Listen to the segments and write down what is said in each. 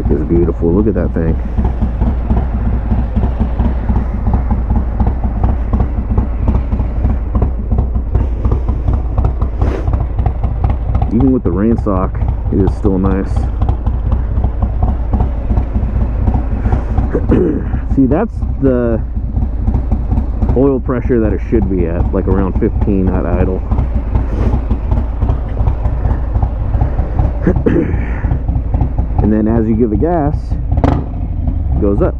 bike is beautiful. Look at that thing. Even with the rain sock, it is still nice. See, that's the oil pressure that it should be at, like around 15 at idle. And then as you give it gas, it goes up.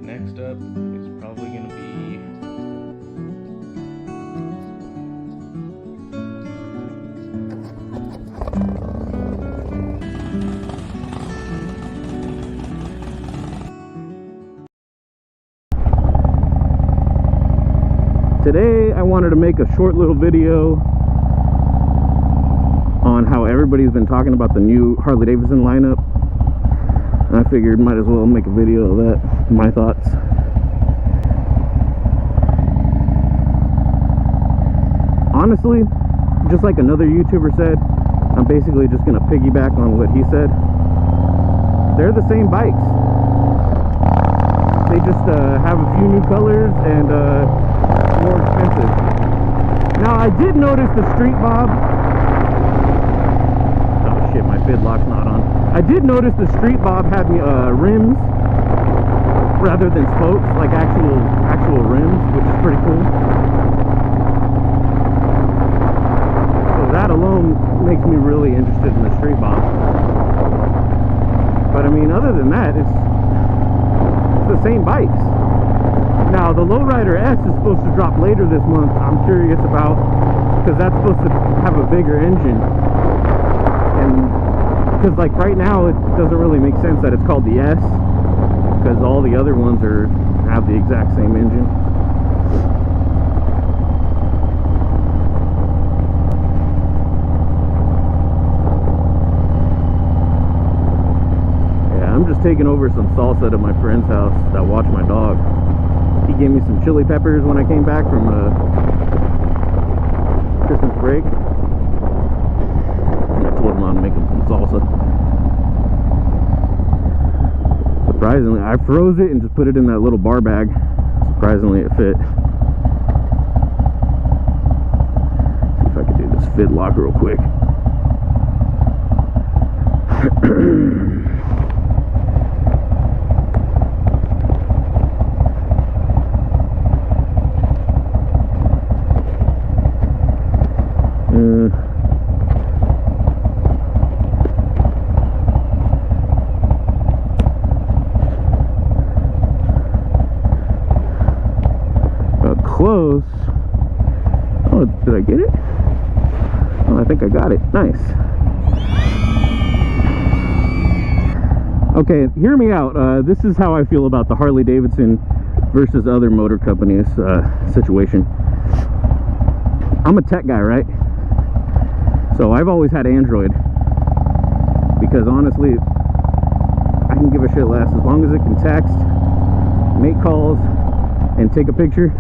Next up is probably going to be today. I wanted to make a short little video on how everybody's been talking about the new Harley-Davidson lineup. I figured might as well make a video of that, my thoughts. Honestly, just like another YouTuber said, I'm basically just going to piggyback on what he said. They're the same bikes. They just have a few new colors and more expensive. Now, I did notice the Street Bob. Oh shit, my fid lock's not on. I did notice the Street Bob had rims rather than spokes, like actual rims, which is pretty cool. So that alone makes me really interested in the Street Bob. But I mean, other than that, it's the same bikes. Now, the Lowrider S is supposed to drop later this month. I'm curious about, because that's supposed to have a bigger engine. And because like right now it doesn't really make sense that it's called the S, because all the other ones have the exact same engine. Yeah, I'm just taking over some salsa to my friend's house that watched my dog. He gave me some chili peppers when I came back from Christmas break. I told him I'd make him some salsa. Surprisingly, I froze it and just put it in that little bar bag. Surprisingly, it fit. See if I can do this fit lock real quick. Close. Oh, did I get it? Oh, I think I got it. Nice. Okay, hear me out. This is how I feel about the Harley-Davidson versus other motor companies situation. I'm a tech guy, right? So I've always had Android because honestly, I can give a shit less as long as it can text, make calls, and take a picture.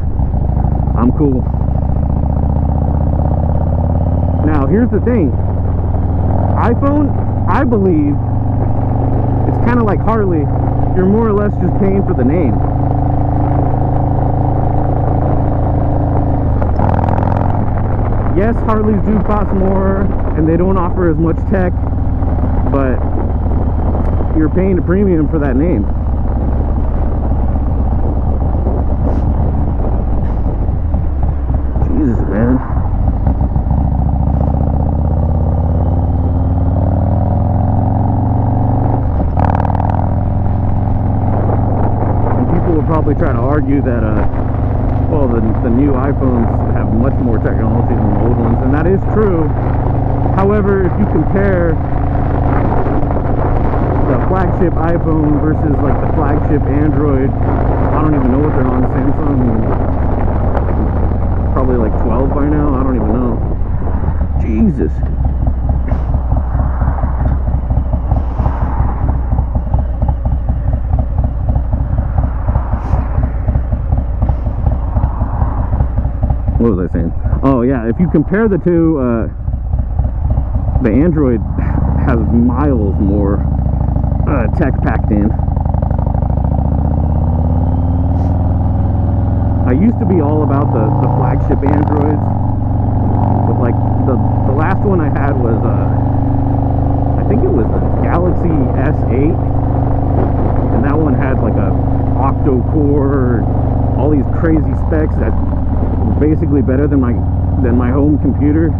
I'm cool. Now, here's the thing. iPhone, I believe, it's kind of like Harley. You're more or less just paying for the name. Yes, Harleys do cost more, and they don't offer as much tech, but you're paying a premium for that name. Jesus, man. And people will probably try to argue that, well, the new iPhones have much more technology than the old ones, and that is true. However, if you compare the flagship iPhone versus like the flagship Android, I don't even know what they're on, Samsung. Probably like 12 by now. I don't even know. Jesus. what was I saying? Oh yeah, if you compare the two, the Android has miles more tech packed in. I used to be all about the flagship Androids, but like the last one I had was I think it was the Galaxy S8, and that one had like a octo-core, all these crazy specs that were basically better than my home computer.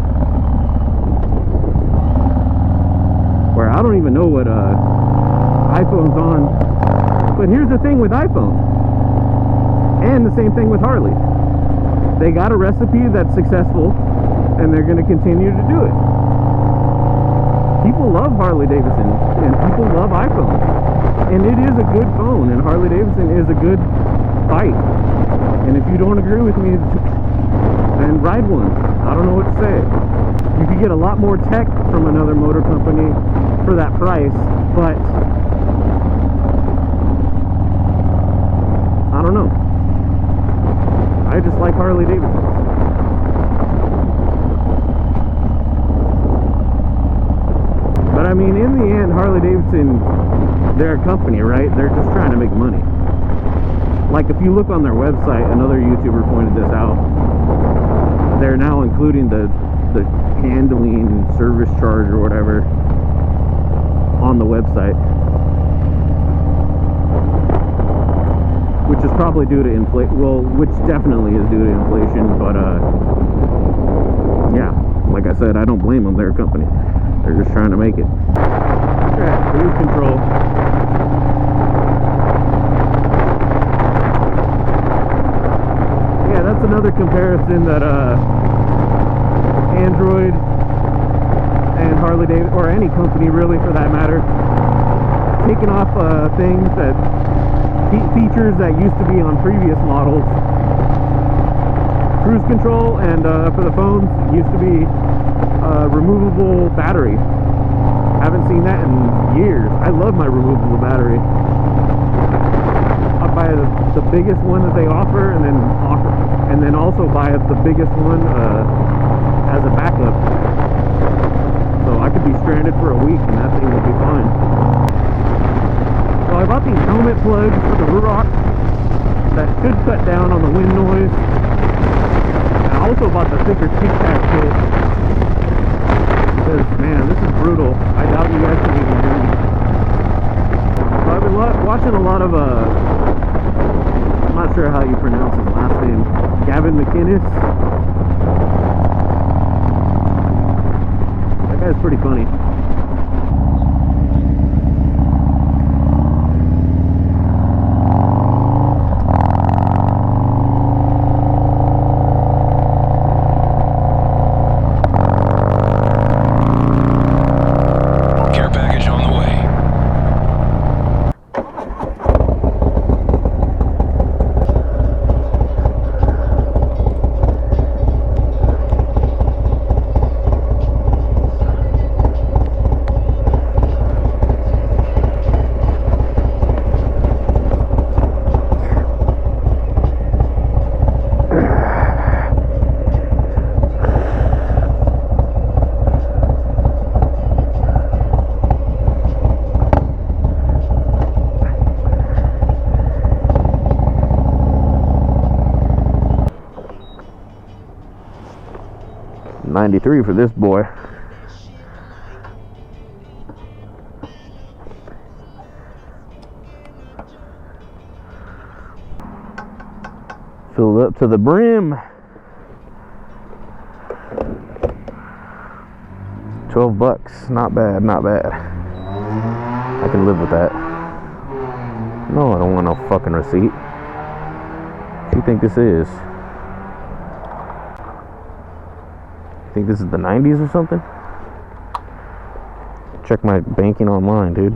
Where I don't even know what iPhone's on. But here's the thing with iPhone, and the same thing with Harley. They got a recipe that's successful, and they're going to continue to do it. People love Harley-Davidson, and people love iPhones. And it is a good phone, and Harley-Davidson is a good bike. And if you don't agree with me, then ride one. I don't know what to say. You could get a lot more tech from another motor company for that price, but I don't know. I just like Harley-Davidson. But I mean, in the end, Harley-Davidson, they're a company, right? They're just trying to make money. Like if you look on their website, another YouTuber pointed this out, they're now including the handling service charge or whatever on the website, which is probably due to inflation. Well, which definitely is due to inflation, but yeah, like I said, I don't blame them. They're a company. They're just trying to make it. Yeah, cruise control. Yeah, that's another comparison that Android and Harley-Davidson, or any company really for that matter, taking off things that features that used to be on previous models. Cruise control, and for the phones used to be removable battery. Haven't seen that in years. I love my removable battery. I buy the biggest one that they offer, and then also buy the biggest one as a backup. So I could be stranded for a week and that thing would be fine. So I bought these helmet plugs for the Ruroc that should cut down on the wind noise. And I also bought the thicker Tic Tac kit. Because, man, this is brutal. I doubt you guys can even hear me. So I've been watching a lot of, I'm not sure how you pronounce his last name, Gavin McInnes. That guy's pretty funny. $93 for this boy. Filled up to the brim. 12 bucks. Not bad, not bad. I can live with that. No, I don't want no fucking receipt. What do you think this is? I think this is the 90s or something. Check my banking online, dude.